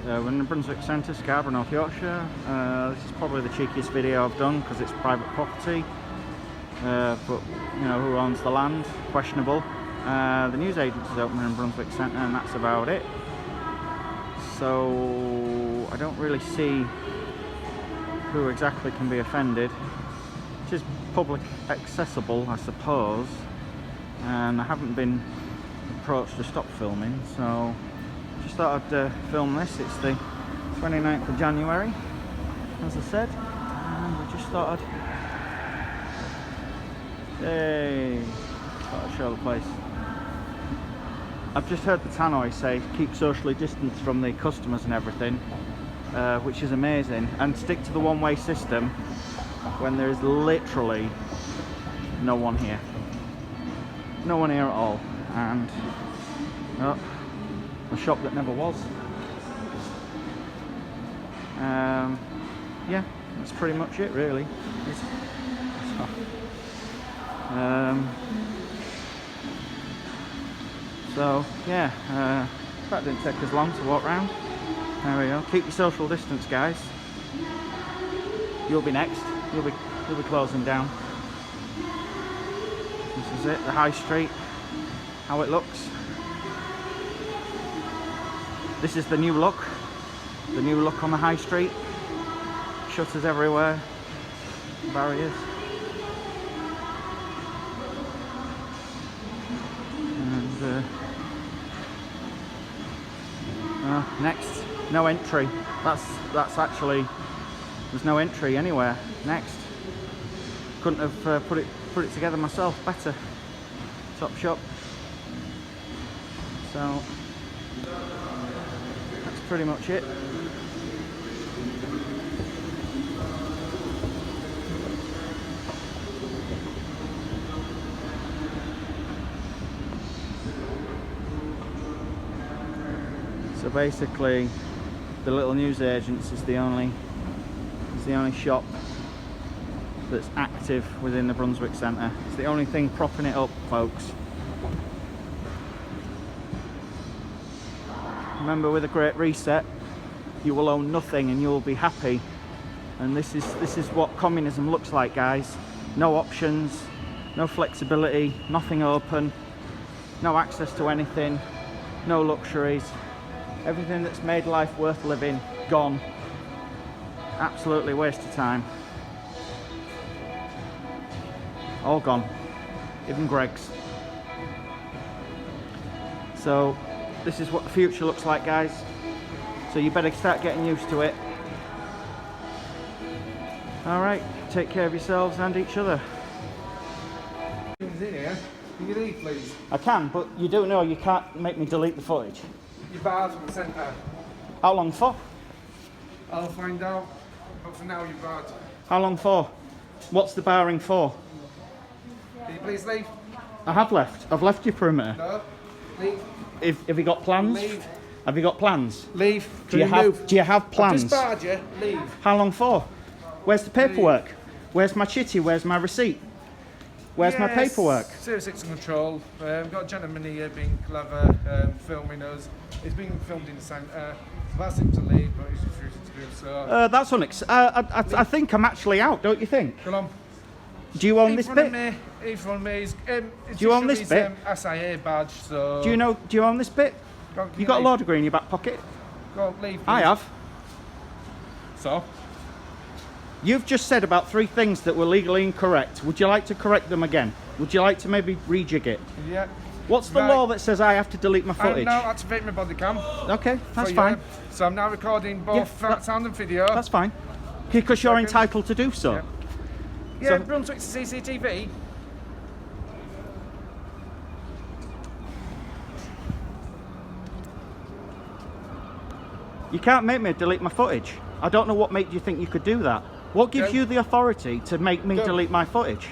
We're in the Brunswick Centre, Scarborough, North Yorkshire. This is probably the cheekiest video I've done because it's private property. But you know, who owns the land? Questionable. The news agency's open in Brunswick Centre, and that's about it. So I don't really see who exactly can be offended. It is public accessible, I suppose, and I haven't been approached to stop filming, so just thought I'd film this. It's the 29th of January, as I said, and I just thought I'd show the place. I've just heard the tannoy say keep socially distanced from the customers and everything, which is amazing, and stick to the one-way system when there is literally no one here. No one here at all. And a shop that never was. Yeah, that's pretty much it really. So yeah, that didn't take us long to walk round. There we go. Keep your social distance, guys. You'll be next. You'll be closing down. This is it, the high street, how it looks. This is the new look on the high street. Shutters everywhere, barriers. And next, no entry. That's actually, there's no entry anywhere. Next, couldn't have put it together myself better. Top shop. So that's pretty much it. So basically, the little news agents is the only shop that's active within the Brunswick Centre. It's the only thing propping it up, folks. Remember, with a Great Reset, you will own nothing and you will be happy. And this is what communism looks like, guys. No options, no flexibility, nothing open, no access to anything, no luxuries. Everything that's made life worth living, gone. Absolutely waste of time. All gone. Even Greg's. So this is what the future looks like, guys. So you better start getting used to it. Alright, take care of yourselves and each other. In here, can you leave, please? I can, but you do know you can't make me delete the footage. You're barred from the centre. How long for? I'll find out. But for now, you're barred. How long for? What's the barring for? Can you please leave? I have left. I've left your perimeter. No. Leave. Have you got plans? Leave. Have you got plans? Leave. Do you have plans? I've just barred you. Leave. How long for? Where's the paperwork? Where's my chitty? Where's my receipt? Where's my paperwork? 06 control. We've got a gentleman here being clever, filming us. He's being filmed in the centre. I've asked him to leave, but he's refusing to do so. That's I think I'm actually out, don't you think? Come on. Do you own this bit? In front of me. Do you own this bit? SIA badge, so... Do you own this bit? You got a law degree in your back pocket? Go, leave, please. I have. So? You've just said about 3 things that were legally incorrect. Would you like to correct them again? Would you like to maybe rejig it? Yeah. What's the law that says I have to delete my footage? I'm now activating my body cam. Okay, that's fine. So I'm now recording both sound and video. That's fine. Because you're entitled to do so. Yeah, Brunswick's CCTV. You can't make me delete my footage. I don't know what made you think you could do that. What gives you the authority to make me delete my footage?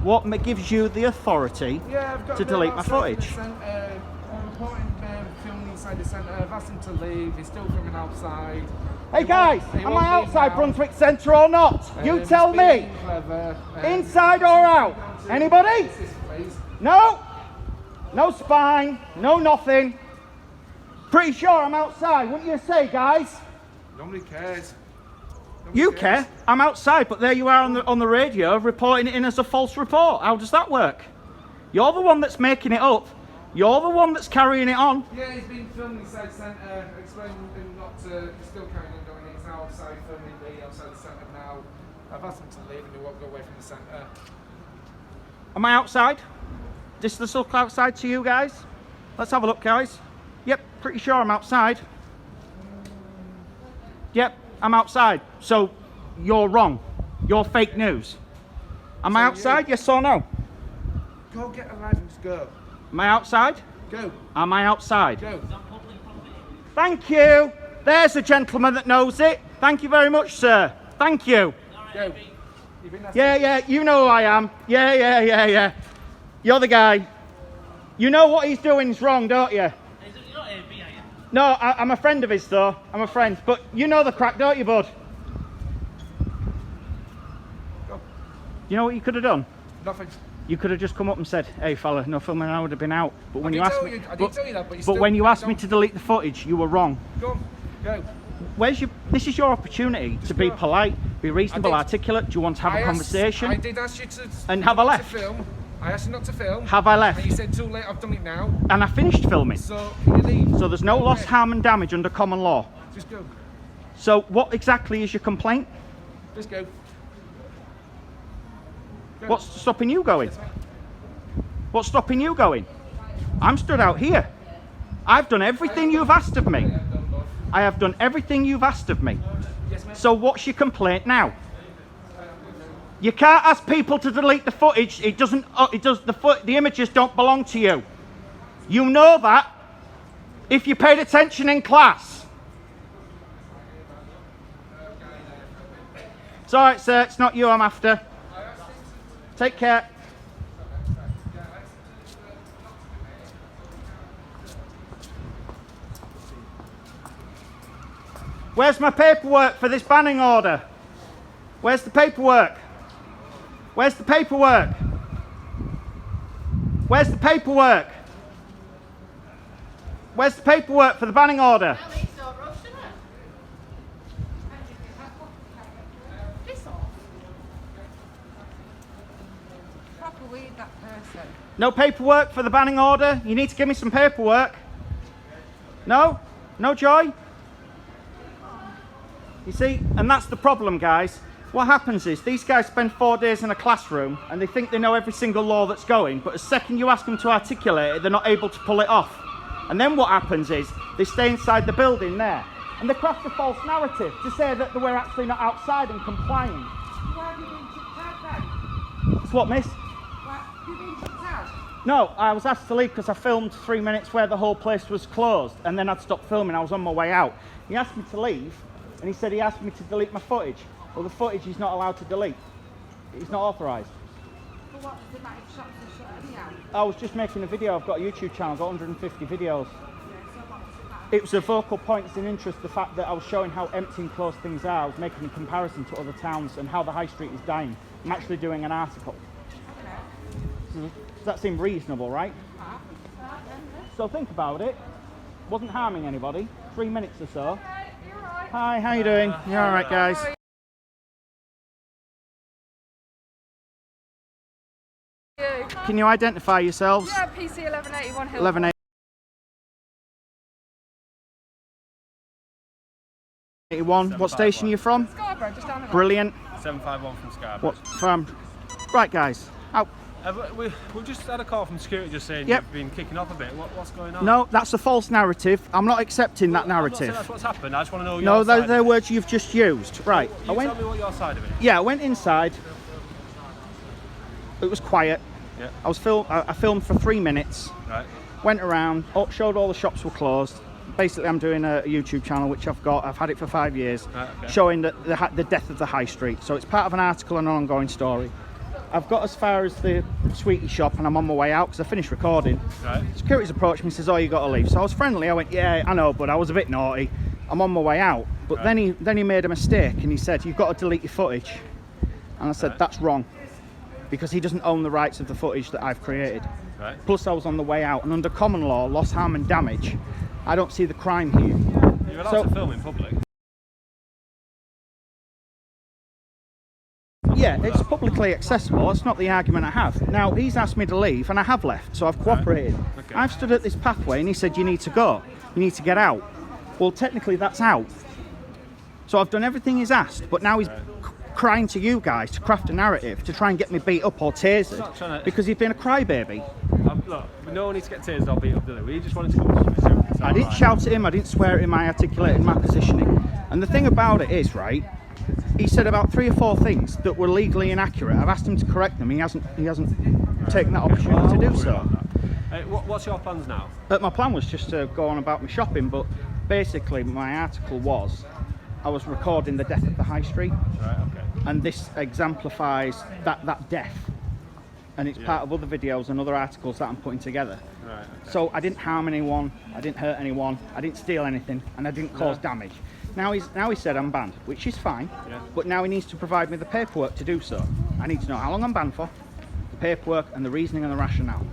What gives you the authority to delete my footage? I'm reporting filming inside the centre. I've asked him to leave. He's still filming outside. Hey guys, am I outside Brunswick Centre or not? You tell me. Inside or out? Anybody? No? No spine, no nothing. Pretty sure I'm outside, wouldn't you say, guys? Nobody cares. You care? I'm outside, but there you are on the radio reporting it in as a false report. How does that work? You're the one that's making it up. You're the one that's carrying it on. Yeah, he's been filming inside centre, explaining him not to, he's still carrying on doing it. He's now outside filming me outside the centre now. I've asked him to leave and he won't go away from the centre. Am I outside? Does this look outside to you guys? Let's have a look, guys. Yep, pretty sure I'm outside. Yep, I'm outside. So you're wrong. You're fake news. Am I outside? Yes or no? Go get a life and just go. Am I outside? Go. Am I outside? Go. Thank you. There's a gentleman that knows it. Thank you very much, sir. Thank you. Go. Yeah, you know who I am. Yeah. You're the guy. You know what he's doing is wrong, don't you? You're not AB, are you? No, I'm a friend of his, though. I'm a friend. But you know the crack, don't you, bud? Go. You know what you could have done? Nothing. You could have just come up and said, "Hey, fella, no filming. I would have been out." But when you asked me, I did tell you that, but you but when you asked me to delete the footage, you were wrong. Go. Go. This is your opportunity to be polite, be reasonable, articulate. Do you want to have a conversation? I did ask you to. And have I not left? To film. I asked you not to film. Have I left? And you said too late. I've done it now. And I finished filming. So can you leave? So there's no loss, Okay. harm and damage under common law. Just go. So what exactly is your complaint? Just go. Go. What's stopping you going? What's stopping you going? I'm stood out here. I've done everything you've asked of me. I have done everything you've asked of me. Yes, ma'am. So what's your complaint now? You can't ask people to delete the footage. It doesn't. The images don't belong to you. You know that. If you paid attention in class. It's all right, sir. It's not you I'm after. Take care. Where's my paperwork for this banning order? Where's the paperwork? Where's the paperwork? Where's the paperwork? Where's the paperwork for the banning order? No paperwork for the banning order? You need to give me some paperwork. No? No, Joy? You see, and that's the problem, guys. What happens is these guys spend 4 days in a classroom and they think they know every single law that's going, but the second you ask them to articulate it, they're not able to pull it off. And then what happens is they stay inside the building there and they craft a false narrative to say that we're actually not outside and complying. Why have you been kicked out then? It's what, miss? Why have you been kicked out? No, I was asked to leave because I filmed 3 minutes where the whole place was closed and then I'd stopped filming. I was on my way out. He asked me to leave and he said he asked me to delete my footage. Well, the footage he's not allowed to delete. It's not authorised. But what does it matter if shops are shut anyhow? I was just making a video. I've got a YouTube channel, I've got 150 videos. Yeah, so what does it matter? It was a focal point in interest, the fact that I was showing how empty and closed things are. I was making a comparison to other towns and how the high street is dying. I'm actually doing an article. Okay. Does that seem reasonable, right? So think about it. Wasn't harming anybody. 3 minutes or so. Okay, you're right. Hi, how you doing? You all right, guys? Can you identify yourselves? Yeah, PC 1181 Hill. 1181. What station are you from? Scarborough, just down the road. Brilliant. 751 from Scarborough. What from? Right, guys. Out. We've just had a call from security just saying Yep. you've been kicking off a bit. What's going on? No, that's a false narrative. I'm not accepting that I'm not saying narrative. that's what's happened. I just want to know your No, side. they're words you've just used. Right. You tell me what your side of it is. Yeah, I went inside. It was quiet. Yeah. I filmed for 3 minutes. Right. Went around, showed all the shops were closed. Basically, I'm doing a YouTube channel which I've had it for 5 years, Right, okay. showing the death of the high street. So it's part of an article and an ongoing story. I've got as far as the sweetie shop and I'm on my way out because I finished recording. Right. Security's approached me and says, "Oh, you got to leave." So I was friendly. I went, "Yeah, I know, but I was a bit naughty. I'm on my way out." But Right. then he made a mistake and he said, "You've got to delete your footage." And I said, Right. "That's wrong," because he doesn't own the rights of the footage that I've created. Right. Plus, I was on the way out, and under common law, loss, harm, and damage, I don't see the crime here. You're allowed So- to film in public. Yeah, it's publicly accessible. That's not the argument I have. Now, he's asked me to leave, and I have left, so I've cooperated. Okay. I've stood at this pathway, and he said, you need to go. You need to get out. Well, technically, that's out. So I've done everything he's asked, but now he's crying to you guys to craft a narrative to try and get me beat up or tasered because he's been a crybaby. Look, no one needs to get tased or beat up, do they? We just wanted to come to you. I didn't shout at him, I didn't swear at him, I articulated my positioning. And the thing about it is, right, he said about 3 or 4 things that were legally inaccurate. I've asked him to correct them. He hasn't taken that opportunity to do so. What's your plans now? But my plan was just to go on about my shopping, but basically my article was I was recording the death of the high street, Right, okay. and this exemplifies that death, and it's part of other videos and other articles that I'm putting together. Right, okay. So I didn't harm anyone, I didn't hurt anyone, I didn't steal anything, and I didn't cause damage. Now he said I'm banned, which is fine, but now he needs to provide me the paperwork to do so. I need to know how long I'm banned for, the paperwork and the reasoning and the rationale.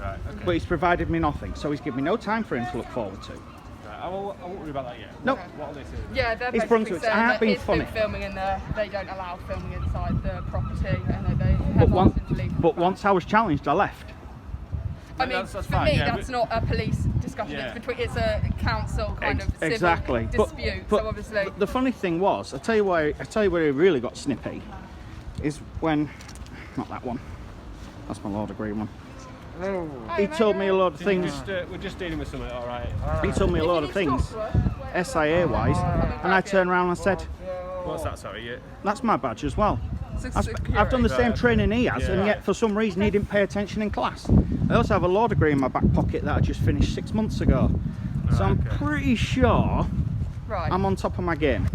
Right, okay. But he's provided me nothing, so he's given me no time for him to look forward to. Right, I won't worry about that yet. No. What are they saying? Yeah, they're It's basically Brunswick. saying I have that been it's funny. been filming in there. They don't allow filming inside the property, and that they have But, asked him to leave. once I was challenged, I left. I mean, that's for fine, me, yeah, that's not a police discussion. Yeah. It's a council kind of civil Exactly. dispute. But so obviously, the funny thing was, I tell you where he really got snippy, is when, not that one, that's my Lord of Green one. He told me a lot of things. We're just dealing with something, all right. He told me a lot of things, SIA wise, and I turned around and said, What's that, sorry? Yeah. that's my badge as well. it's I've done the same Right. training he has, and Yeah. yet for some reason he didn't pay attention in class. I also have a law degree in my back pocket that I just finished 6 months ago. So I'm okay. pretty sure right. I'm on top of my game.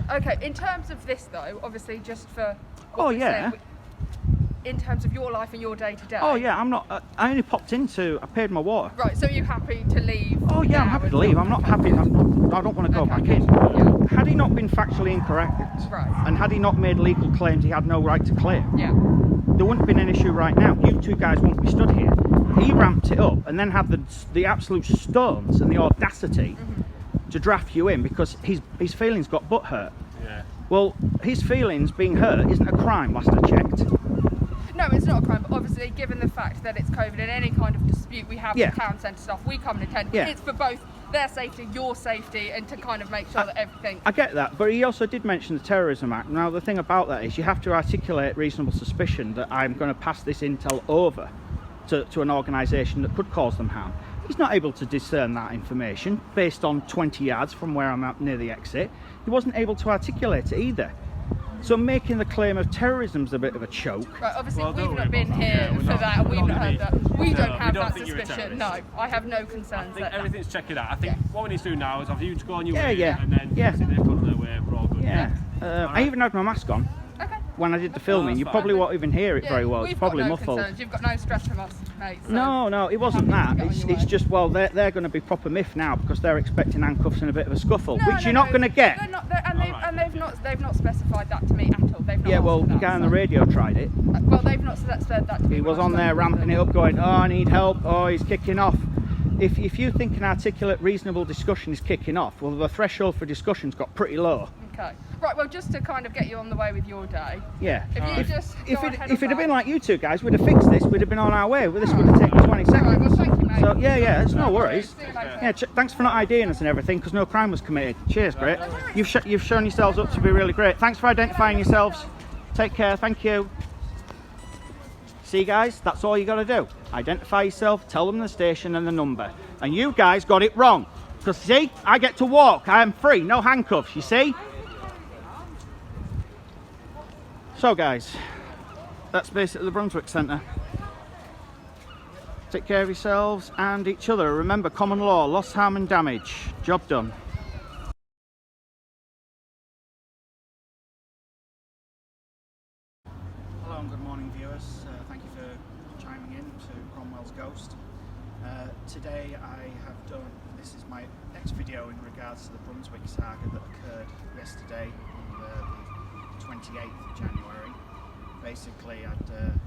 Okay, in terms of this though, obviously just for what Oh, we're yeah. saying, in terms of your life and your day to day. Oh yeah, I'm not. I only popped into. I paid my water. Right, so you're happy to leave? Oh yeah, I'm now happy and to leave. I'm not happy. I don't want to go Okay. back in. Yeah. Had he not been factually incorrect, Right. and had he not made legal claims he had no right to claim, Yeah. there wouldn't have been an issue right now. You two guys wouldn't be stood here. He ramped it up and then had the absolute stones and the audacity to draft you in because his feelings got butt hurt. Yeah. Well, his feelings being hurt isn't a crime, last I checked. No, it's not a crime, but obviously given the fact that it's COVID and any kind of dispute we have Yeah. with town centre stuff, we come and attend. Yeah. It's for both their safety, your safety, and to kind of make sure that everything... I get that, but he also did mention the Terrorism Act. Now, the thing about that is you have to articulate reasonable suspicion that I'm going to pass this intel over to an organisation that could cause them harm. He's not able to discern that information based on 20 yards from where I'm at near the exit. He wasn't able to articulate it either. So making the claim of terrorism's a bit of a choke. Right, obviously Well, don't we've worry not been about that. here Yeah, we're for not- that, and we're we've not not heard gonna that. We be- don't no, have we don't that think you're a suspicion. No, terrorist. I have no I concerns think that... everything's checking out. I think what we need to do now is have you to go on your Yeah, way, yeah, and then yeah. see they've gone their way. We're all good. Yeah. I even had my mask on Okay. when I did the filming. that's You fine. probably won't even hear it Yeah, very well. we've It's probably got no muffled. concerns. You've got no stress from us, mate. So No, it wasn't happy that. to get on your It's way. just, well, they're going to be proper miffed now because they're expecting handcuffs and a bit of a scuffle, No, which no, you're not no, going to get. They're not, they've not specified that to me at all. They've not Yeah, asked well, for the that, guy on so- the radio tried it. Well, they've not said that to me. He was when I on there spoke to ramping them. it up, going, "Oh, I need help. Oh, he's kicking off." If you think an articulate, reasonable discussion is kicking off, well, the threshold for discussion's got pretty low. Okay. Right, well, just to kind of get you on the way with your day, Yeah. if you just If go it ahead if on it had been that. like you two guys, we'd have fixed this. We'd have been on our way. Well, this would have taken 20 All right, seconds. well, thank you, mate. So yeah, it's no worries. See you later. Yeah, thanks for not IDing us and everything, because no crime was committed. Cheers, great. You've shown yourselves up to be really great. Thanks for identifying yourselves. Take care. Thank you. See, guys, that's all you got to do. Identify yourself, tell them the station and the number. And you guys got it wrong. Because see, I get to walk. I am free, no handcuffs. You see? So, guys, that's basically the Brunswick Centre. Take care of yourselves and each other. Remember, common law, loss, harm and damage. Job done. Hello and good morning, viewers. Thank you for chiming in to Cromwell's Ghost. Today I have done, this is my next video in regards to the Brunswick saga that occurred yesterday on the 28th of January. Basically, I'd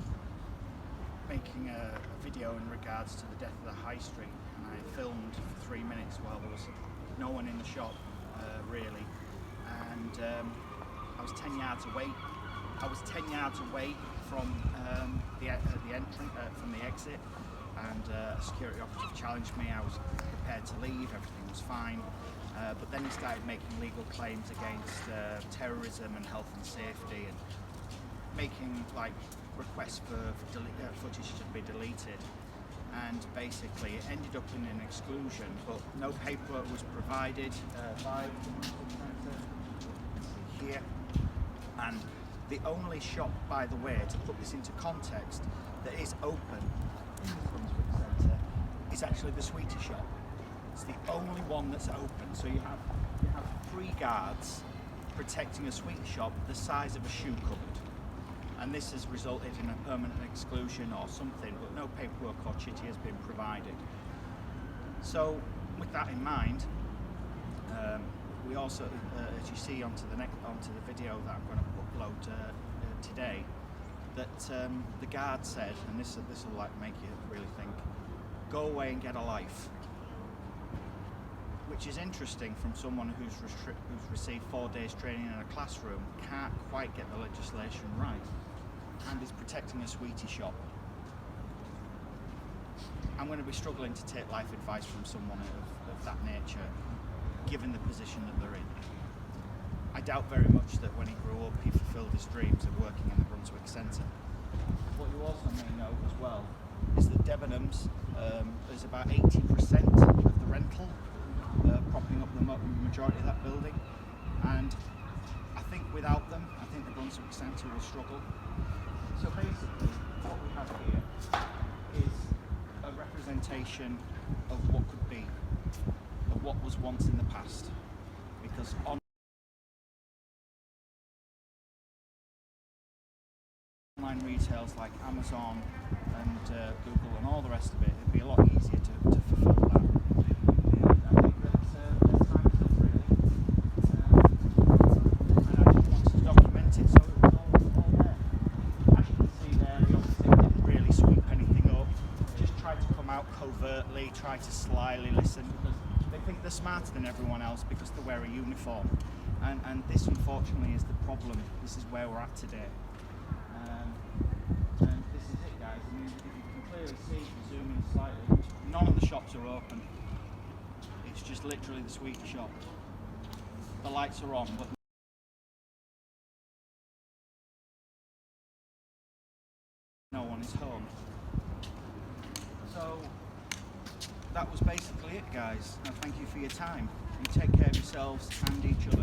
making a video in regards to the death of the High Street. and I filmed for 3 minutes while there was no one in the shop, really, and I was 10 yards away. I was 10 yards away from the entrance, from the exit, and a security officer challenged me. I was prepared to leave, everything was fine, but then he started making legal claims against terrorism and health and safety, and making like requests for footage to be deleted, and basically it ended up in an exclusion, but no paperwork was provided by here. And the only shop, by the way, to put this into context, that is open in the Brunswick Centre is actually the sweetie shop. It's the only one that's open. So you have 3 guards protecting a sweetie shop the size of a shoe cupboard. And this has resulted in a permanent exclusion or something, but no paperwork or chitty has been provided. So with that in mind, we also, as you see onto the video that I'm going to upload today, that the guard said, and this will like make you really think, go away and get a life. Which is interesting from someone who's received 4 days training in a classroom, can't quite get the legislation right, and is protecting a sweetie shop. I'm going to be struggling to take life advice from someone of that nature, given the position that they're in. I doubt very much that when he grew up he fulfilled his dreams of working in the Brunswick Centre. What you also may know as well is that Debenhams is about 80% of the rental, propping up the majority of that building, and I think without them, I think the Brunswick Centre will struggle. So basically what we have here is a representation of what could be, of what was once in the past, because online retails like Amazon and Google and all the rest of it, it'd be a lot easier to fulfill that. I think that their time is up really, and I just wanted to document it so it was all there. As you can see there, the opposite didn't really sweep anything up, just tried to come out covertly, tried to slyly listen, because they think they're smarter than everyone else because they wear a uniform, and this unfortunately is the problem. This is where we're at today. And this is it, guys. I mean, if you can clearly see, zoom in slightly, none of the shops are open. It's just literally the sweetie shop. The lights are on, but no one is home. So that was basically it, guys. Now thank you for your time. You take care of yourselves and each other.